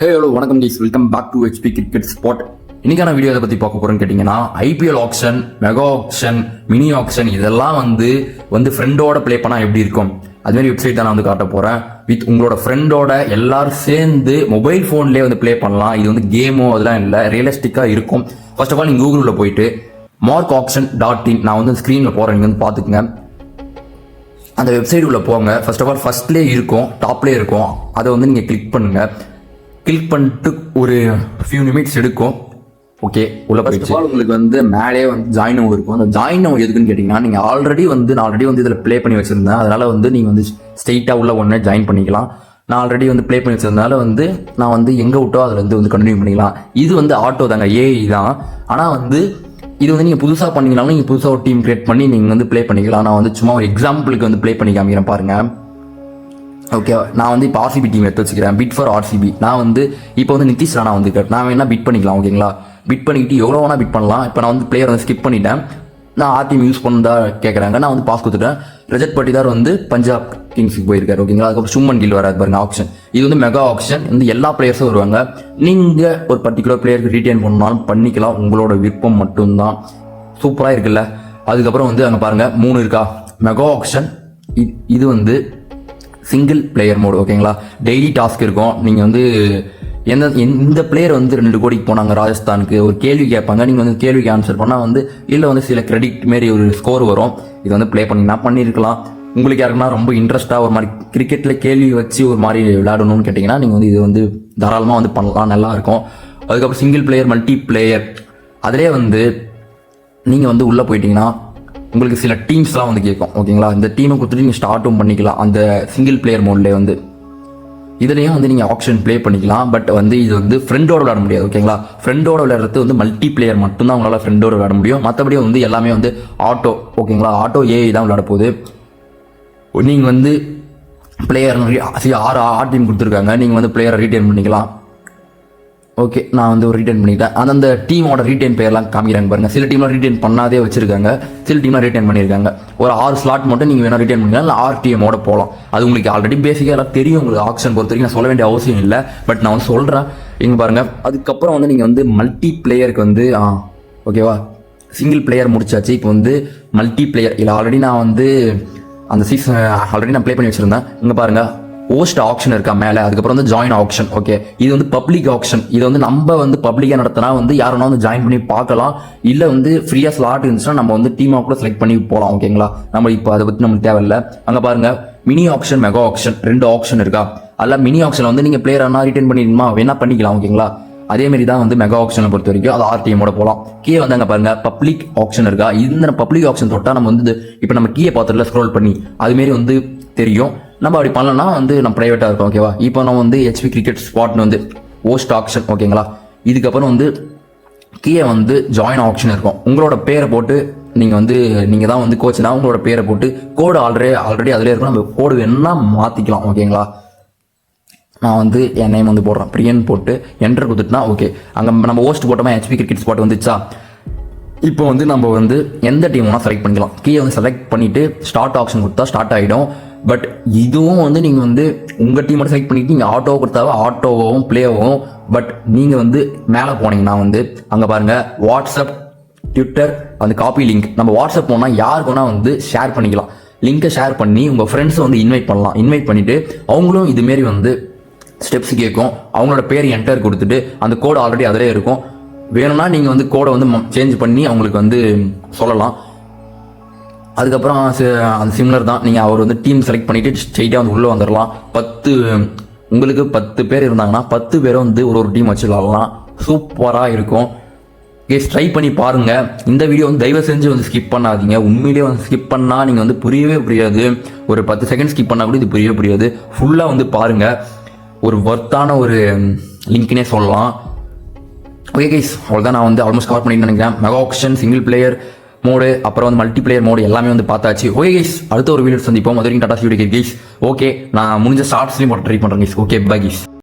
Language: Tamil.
ஹலோ வணக்கம் guys, welcome back to HP cricket spot. இன்னைக்கான வீடியோ எதை பத்தி பார்க்க போறேன்னு கேட்டீங்கன்னா, IPL auction, mega auction, mini auction இதெல்லாம் வந்து ஃப்ரெண்டோட ப்ளே பண்ணா எப்படி இருக்கும், அது மாதிரி வெப்சைட் தான் நான் வந்து காட்ட போறேன். வித் உங்களோட ஃப்ரெண்டோட எல்லாரும் சேர்ந்து மொபைல் போன்லேயே வந்து ப்ளே பண்ணலாம். இது வந்து கேமோ அதெல்லாம் இல்லை, ரியலிஸ்டிக்கா இருக்கும். ஃபர்ஸ்ட் ஆஃப் ஆல் நீங்க கூகுள்ல போயிட்டு markauction.in நான் வந்து ஸ்கிரீன்ல போறேன், நீங்க வந்து பாத்துக்கங்க. அந்த வெப்சைட் உள்ள போங்க. ஃபர்ஸ்ட் ஆஃப் ஆல் ஃபர்ஸ்ட்லேயே இருக்கும், டாப்லேயே இருக்கும். அதை வந்து நீங்க கிளிக் பண்ணுங்க. கிளிக் பண்ணிட்டு ஒரு ஃபியூ நிமிட்ஸ் எடுக்கும். ஓகே, உள்ள போயிடுச்சு. உங்களுக்கு வந்து மேலே வந்து ஜாயின் இருக்கும். அந்த ஜாயின் எதுக்குன்னு கேட்டிங்கன்னா, நீங்கள் ஆல்ரெடி வந்து இதில் ப்ளே பண்ணி வச்சுருந்தேன். அதனால் வந்து நீங்கள் வந்து ஸ்ட்ரெயிட்டாக உள்ள ஒன்றே ஜாயின் பண்ணிக்கலாம். நான் ஆல்ரெடி வந்து ப்ளே பண்ணி வச்சதுனால வந்து நான் வந்து எங்கே விட்டோ அதில் வந்து கண்டினியூ பண்ணிக்கலாம். இது வந்து ஆட்டோ தாங்க, ஏஐ தான். ஆனால் வந்து இது வந்து நீங்கள் புதுசாக பண்ணிங்கனாலும் நீங்கள் புதுசாக ஒரு டீம் கிரியேட் பண்ணி நீங்கள் வந்து ப்ளே பண்ணிக்கலாம். நான் வந்து சும்மா ஒரு எக்ஸாம்பிளுக்கு வந்து ப்ளே பண்ணி காமிக்கிறேன் பாருங்கள். ஓகே, நான் வந்து இப்போ ஆர்சிபி டீம் எடுத்து வச்சுக்கிறேன். Bit for RCB. நான் வந்து இப்போ வந்து நிதிஷ் ராணா வந்து நான் வேணா பிட் பண்ணிக்கலாம். ஓகேங்களா, பிட் பண்ணிக்கிட்டு எவ்வளோ வேணா பிட் பண்ணலாம். இப்போ நான் வந்து பிளேயர் வந்து ஸ்கிப் பண்ணிட்டேன். நான் ஆர்டிஎம் யூஸ் பண்ணதா கேட்குறாங்க. நான் வந்து பாஸ் கொடுத்துட்டேன். ரஜத் பட்டிதார் வந்து பஞ்சாப் கிங்ஸுக்கு போயிருக்காரு. ஓகேங்களா, அதுக்கப்புறம் சும்மன் கில் வராது பாருங்க ஆப்ஷன். இது வந்து மெகா ஆப்ஷன். வந்து எல்லா பிளேயர்ஸும் வருவாங்க. நீங்கள் ஒரு பர்டிகுலர் பிளேயருக்கு ரீட்டைன் பண்ணாலும் பண்ணிக்கலாம், உங்களோட விருப்பம் மட்டும்தான். சூப்பராக இருக்குல்ல. அதுக்கப்புறம் வந்து அங்கே பாருங்க 3 இருக்கா மெகா ஆப்ஷன். இது வந்து சிங்கிள் பிளேயர் மோடு. ஓகேங்களா, டெய்லி டாஸ்க் இருக்கும். நீங்கள் வந்து இந்த பிளேயர் வந்து 2 கோடிக்கு போனாங்க ராஜஸ்தானுக்கு, ஒரு கேள்வி கேட்பாங்க. நீங்கள் வந்து கேள்விக்கு ஆன்சர் பண்ணால் வந்து இல்லை வந்து சில கிரெடிட் மாரி ஒரு ஸ்கோர் வரும். இது வந்து ப்ளே பண்ணிங்கன்னா பண்ணியிருக்கலாம். உங்களுக்கு யாருக்குன்னா ரொம்ப இன்ட்ரெஸ்ட்டாக ஒரு மாதிரி கிரிக்கெட்டில் கேள்வி வச்சு ஒரு மாதிரி விளையாடணும்னு கேட்டிங்கன்னா நீங்கள் வந்து இது வந்து தாராளமாக வந்து பண்ணலாம், நல்லாயிருக்கும். அதுக்கப்புறம் சிங்கிள் பிளேயர், மல்டி பிளேயர், அதிலே வந்து நீங்கள் வந்து உள்ளே போயிட்டீங்கன்னா உங்களுக்கு சில டீம்ஸ்லாம் வந்து கேட்கும். ஓகேங்களா, இந்த டீமை கொடுத்துட்டு நீங்கள் ஸ்டார்ட்டும் பண்ணிக்கலாம். அந்த சிங்கிள் பிளேயர் மோட்லேயே வந்து இதுலேயும் வந்து நீங்கள் ஆப்ஷன் ப்ளே பண்ணிக்கலாம். பட் வந்து இது வந்து ஃப்ரெண்டோட விளையாட முடியாது. ஓகேங்களா, ஃப்ரெண்டோட விளையாடுறது வந்து மல்டி பிளேயர் மட்டும்தான் உங்களால் ஃப்ரெண்டோட விளையாட முடியும். மற்றபடி வந்து எல்லாமே வந்து ஆட்டோ. ஓகேங்களா, ஆட்டோ ஏஐ தான் விளையாட போகுது. நீங்கள் வந்து பிளேயர் 6 டீம் கொடுத்துருக்காங்க. நீங்கள் வந்து பிளேயரை ரீட்டைன் பண்ணிக்கலாம். ஓகே, நான் வந்து ஒரு ரீட்டைன் பண்ணிட்டேன். அந்த டீமோட ரீட்டைன் பேர்லாம் காமிக்கிறாங்க பாருங்க. சில டீம்லாம் ரீட்டைன் பண்ணாதே வச்சிருக்காங்க, சில டீம்லாம் ரீட்டைன் பண்ணியிருக்காங்க. ஒரு 6 ஸ்லாட் மட்டும் நீங்கள் வேணா ரீட்டைன் பண்ணிக்கலாம், இல்லை 6 டீமோட போகலாம். அது உங்களுக்கு ஆல்ரெடி பேசிக்காக எல்லாம் தெரியும். உங்களுக்கு ஆக்ஷன் பொறுத்த வரைக்கும் நான் சொல்ல வேண்டிய அவசியம் இல்லை. பட் நான் வந்து சொல்கிறேன், இங்கே பாருங்க. அதுக்கப்புறம் வந்து நீங்கள் வந்து மல்டி பிளேயருக்கு வந்து ஓகேவா, சிங்கிள் பிளேயர் முடிச்சாச்சு. இப்போ வந்து மல்டி பிளேயர் இல்லை, ஆல்ரெடி நான் வந்து அந்த சீசன் ஆல்ரெடி நான் ப்ளே பண்ணி வச்சுருந்தேன். இங்கே பாருங்க, ஹோஸ்ட் ஆக்ஷன் இருக்கா மேலே. அதுக்கப்புறம் வந்து ஜாயின் ஆக்ஷன். ஓகே, இது வந்து பப்ளிக் ஆக்ஷன். இது வந்து நம்ம வந்து பப்ளிக்காக நடத்தினா வந்து யாரும் வந்து ஜாயின் பண்ணி பார்க்கலாம். இல்லை வந்து ஃப்ரீயாக ஸ்லாட் இருந்துச்சுன்னா நம்ம வந்து டீமாக கூட செலக்ட் பண்ணி போகலாம். ஓகேங்களா, நம்ம இப்போ அதை பற்றி நமக்கு தேவையில்லை. அங்கே பாருங்க, mini action, mega action 2 action இருக்கா. அதில் மினி ஆக்ஷன் வந்து நீங்கள் பிளேயர் ஆனால் ரிட்டர்ன் பண்ணிடுமா வேணா பண்ணிக்கலாம். ஓகேங்களா, அதேமாரி தான் வந்து மெகா ஆக்ஷனை பொறுத்த வரைக்கும் அது ஆர்டிஎமோட போகலாம். கீழே வந்து அங்கே பாருங்க பப்ளிக் ஆக்ஷன் இருக்கா. இந்த பப்ளிக் ஆக்ஷன் தொட்டால் நம்ம வந்து இப்போ நம்ம கீழே பார்த்துல ஸ்க்ரோல் பண்ணி அதுமாரி வந்து தெரியும். நம்ம அப்படி பண்ணலன்னா வந்து நம்ம ப்ரைவேட்டாக இருக்கும். ஓகேவா, இப்போ நம்ம வந்து HP கிரிக்கெட் ஸ்பாட்னு வந்து ஹோஸ்ட் ஆக்ஷன். ஓகேங்களா, இதுக்கப்புறம் வந்து கீழே வந்து ஜாயின் ஆக்ஷன் இருக்கும். உங்களோட பேரை போட்டு நீங்கள் தான் வந்து கோச்னா உங்களோட பேரை போட்டு கோடு ஆல்ரெடி அதிலே இருக்கும். நம்ம கோடு வேணும்னா மாற்றிக்கலாம். ஓகேங்களா, நான் வந்து என் நேம் வந்து போடுறேன், பிரியன் போட்டு என்டர் கொடுத்துட்டுனா ஓகே. அங்கே நம்ம ஹோஸ்ட் போட்டோமா HP கிரிக்கெட் ஸ்பாட் வந்துச்சா. இப்போ வந்து நம்ம வந்து எந்த டீம் வேணால் செலக்ட் பண்ணிக்கலாம். கீழே வந்து செலக்ட் பண்ணிவிட்டு ஸ்டார்ட் ஆப்ஷன் கொடுத்தா ஸ்டார்ட் ஆகிடும். பட் இதுவும் வந்து நீங்கள் வந்து உங்கள் டீமோட செலக்ட் பண்ணிவிட்டு நீங்கள் ஆட்டோவை கொடுத்தாவே ஆட்டோவும் ப்ளேவும். பட் நீங்கள் வந்து மேலே போனீங்கன்னா வந்து அங்கே பாருங்கள் வாட்ஸ்அப், ட்விட்டர், அந்த காப்பி லிங்க். நம்ம வாட்ஸ்அப் போனால் யாருக்கு வேணால் வந்து ஷேர் பண்ணிக்கலாம். லிங்கை ஷேர் பண்ணி உங்கள் ஃப்ரெண்ட்ஸை வந்து இன்வைட் பண்ணலாம். இன்வைட் பண்ணிவிட்டு அவங்களும் இதுமாரி வந்து ஸ்டெப்ஸ் கேட்கும். அவங்களோட பேர் என்டர் கொடுத்துட்டு அந்த கோடு ஆல்ரெடி அதிலே இருக்கும். வேணும்னா நீங்கள் வந்து கோடை வந்து சேஞ்ச் பண்ணி அவங்களுக்கு வந்து சொல்லலாம். அதுக்கப்புறம் அது சிம்லர் தான். நீங்கள் அவர் வந்து டீம் செலக்ட் பண்ணிவிட்டு ஸ்ட்ரெயிட்டாக வந்து உள்ளே வந்துடலாம். உங்களுக்கு 10 பேர் இருந்தாங்கன்னா 10 பேரும் வந்து ஒரு டீம் வச்சு விளாடலாம். சூப்பராக இருக்கும். ட்ரை பண்ணி பாருங்கள். இந்த வீடியோ வந்து தயவு செஞ்சு வந்து ஸ்கிப் பண்ணாதீங்க. உண்மையிலேயே வந்து ஸ்கிப் பண்ணால் நீங்கள் வந்து புரியாது. ஒரு 10 செகண்ட் ஸ்கிப் பண்ணால் கூட இது புரியாது. ஃபுல்லாக வந்து பாருங்கள். ஒரு ஒர்த்தான ஒரு லிங்க்னே சொல்லலாம். ஓகே கைஸ், அவ்வளோதான். நான் வந்து ஆல்மோஸ்ட் கவர் பண்ணிட்டு நினைக்கிறேன். Mega action, single player mode, அப்புறம் வந்து மல்டி பிளேயர் மோடு எல்லாமே வந்து பார்த்தாச்சு. ஓகே கைஸ், அடுத்த ஒரு வீடியோ சந்திப்போம். அது வரைக்கும் டாடா கைஸ். ஓகே, நான் முடிஞ்ச ஷார்ட்ஸ்லையும் போட்டு ட்ரை பண்ணுறேன் கைஸ். Okay, bye guys.